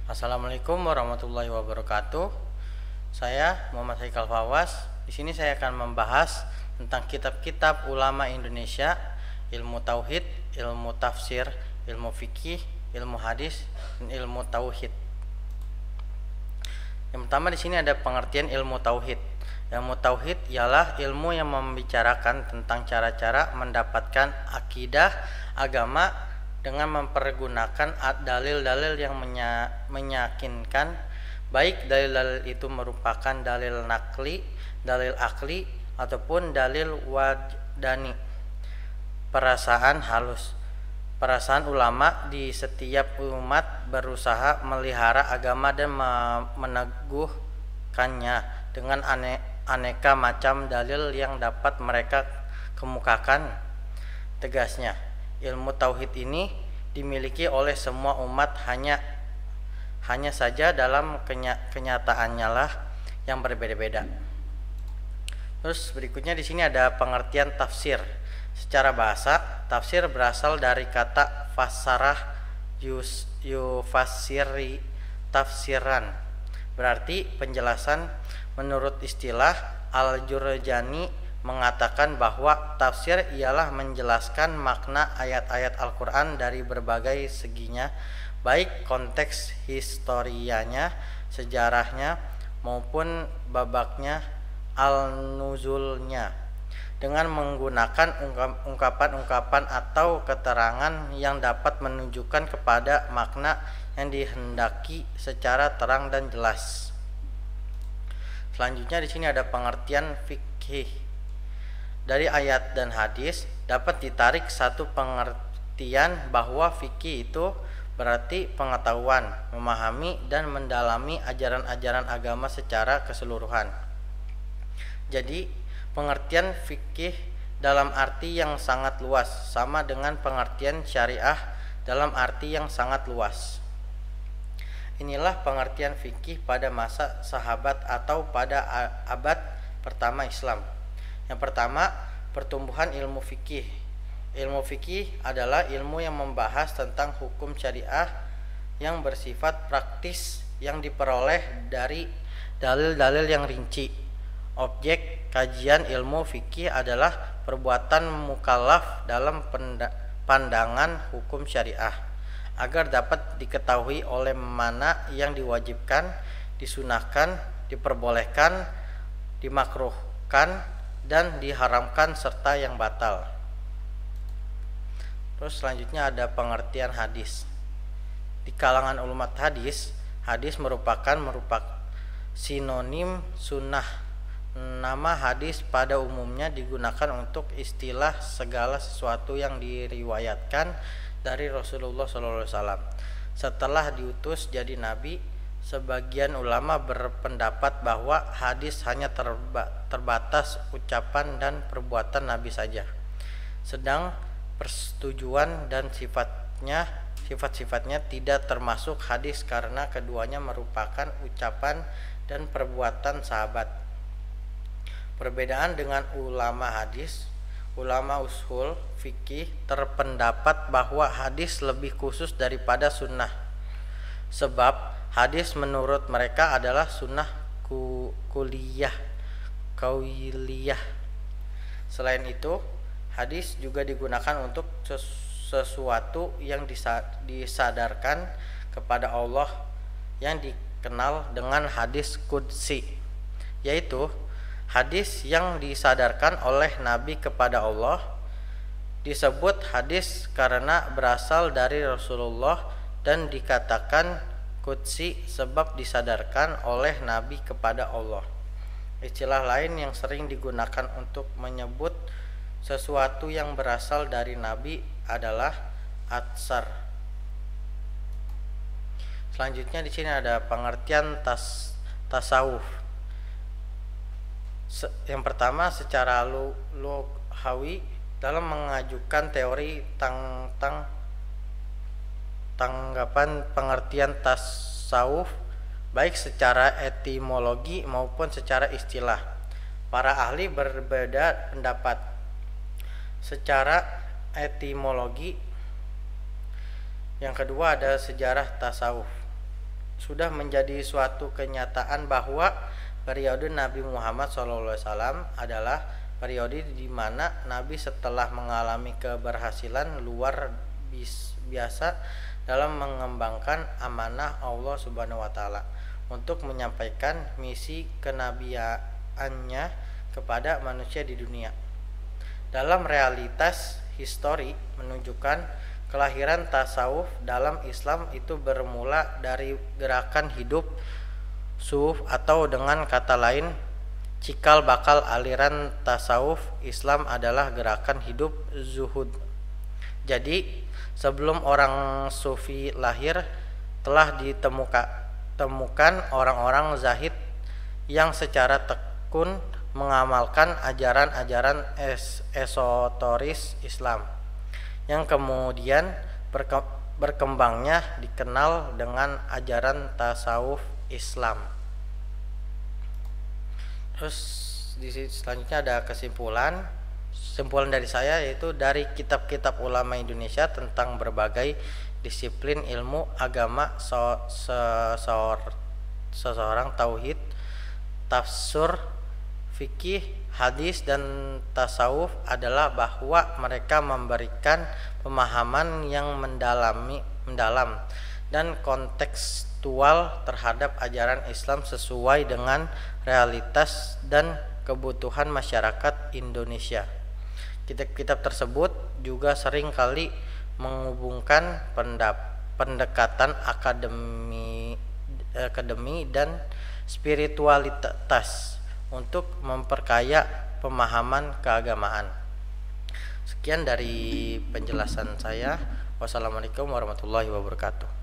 Assalamualaikum warahmatullahi wabarakatuh. Saya Muhammad Haikal Fawaz. Di sini saya akan membahas tentang kitab-kitab ulama Indonesia, ilmu tauhid, ilmu tafsir, ilmu fikih, ilmu hadis, dan ilmu tauhid. Yang pertama di sini ada pengertian ilmu tauhid. Ilmu tauhid ialah ilmu yang membicarakan tentang cara-cara mendapatkan akidah agama dengan mempergunakan dalil-dalil yang meyakinkan, baik dalil-dalil itu merupakan dalil nakli, dalil akli, ataupun dalil wajdani, perasaan halus. Perasaan ulama di setiap umat berusaha melihara agama dan meneguhkannya dengan aneka macam dalil yang dapat mereka kemukakan. Tegasnya, ilmu tauhid ini dimiliki oleh semua umat, hanya saja dalam kenyataannya lah yang berbeda-beda. Terus berikutnya di sini ada pengertian tafsir. Secara bahasa, tafsir berasal dari kata fassarah yufassiri tafsiran, berarti penjelasan. Menurut istilah Al-Jurjani mengatakan bahwa tafsir ialah menjelaskan makna ayat-ayat Al-Quran dari berbagai seginya, baik konteks historianya, sejarahnya, maupun babaknya al-nuzulnya, dengan menggunakan ungkapan-ungkapan atau keterangan yang dapat menunjukkan kepada makna yang dihendaki secara terang dan jelas. Selanjutnya di sini ada pengertian fikih. Dari ayat dan hadis dapat ditarik satu pengertian bahwa fikih itu berarti pengetahuan, memahami dan mendalami ajaran-ajaran agama secara keseluruhan. Jadi, pengertian fikih dalam arti yang sangat luas sama dengan pengertian syariah dalam arti yang sangat luas. Inilah pengertian fikih pada masa sahabat atau pada abad pertama Islam. Yang pertama, pertumbuhan ilmu fikih. Ilmu fikih adalah ilmu yang membahas tentang hukum syariah yang bersifat praktis yang diperoleh dari dalil-dalil yang rinci. Objek kajian ilmu fikih adalah perbuatan mukallaf dalam pandangan hukum syariah, agar dapat diketahui oleh mana yang diwajibkan, disunahkan, diperbolehkan, dimakruhkan, dan diharamkan serta yang batal. Terus selanjutnya ada pengertian hadis. Di kalangan umat hadis, hadis merupakan sinonim sunnah. Nama hadis pada umumnya digunakan untuk istilah segala sesuatu yang diriwayatkan dari Rasulullah SAW. Setelah diutus jadi nabi, sebagian ulama berpendapat bahwa hadis hanya terbatas ucapan dan perbuatan nabi saja. Sedang persetujuan dan sifat-sifatnya tidak termasuk hadis karena keduanya merupakan ucapan dan perbuatan sahabat. Perbedaan dengan ulama hadis, ulama ushul fikih terpendapat bahwa hadis lebih khusus daripada sunnah, sebab hadis menurut mereka adalah sunnah kauliyah. Selain itu, hadis juga digunakan untuk sesuatu yang disadarkan kepada Allah yang dikenal dengan hadis qudsi, yaitu hadis yang disadarkan oleh Nabi kepada Allah. Disebut hadis karena berasal dari Rasulullah dan dikatakan qudsi sebab disadarkan oleh Nabi kepada Allah. Istilah lain yang sering digunakan untuk menyebut sesuatu yang berasal dari Nabi adalah atsar. Selanjutnya di sini ada pengertian tasawuf. Yang pertama, secara lughawi dalam mengajukan teori tanggapan pengertian tasawuf, baik secara etimologi maupun secara istilah. Para ahli berbeda pendapat. Secara etimologi, yang kedua ada sejarah tasawuf. sudah menjadi suatu kenyataan bahwa periode Nabi Muhammad SAW adalah periode di mana Nabi setelah mengalami keberhasilan luar biasa dalam mengembangkan amanah Allah Subhanahu wa taala untuk menyampaikan misi kenabiannya kepada manusia di dunia. Dalam realitas histori menunjukkan kelahiran tasawuf dalam Islam itu bermula dari gerakan hidup suf, atau dengan kata lain cikal bakal aliran tasawuf Islam adalah gerakan hidup zuhud. Jadi sebelum orang sufi lahir telah ditemukan orang-orang zahid yang secara tekun mengamalkan ajaran-ajaran esoteris Islam yang kemudian berkembangnya dikenal dengan ajaran tasawuf Islam. Terus di selanjutnya ada kesimpulan dari saya, yaitu dari kitab-kitab ulama Indonesia tentang berbagai disiplin ilmu agama seseorang, tauhid, tafsir, fikih, hadis, dan tasawuf adalah bahwa mereka memberikan pemahaman yang mendalam dan kontekstual terhadap ajaran Islam sesuai dengan realitas dan kebutuhan masyarakat Indonesia. Kitab-kitab tersebut juga sering kali menghubungkan pendekatan akademi dan spiritualitas untuk memperkaya pemahaman keagamaan. Sekian dari penjelasan saya. Wassalamualaikum warahmatullahi wabarakatuh.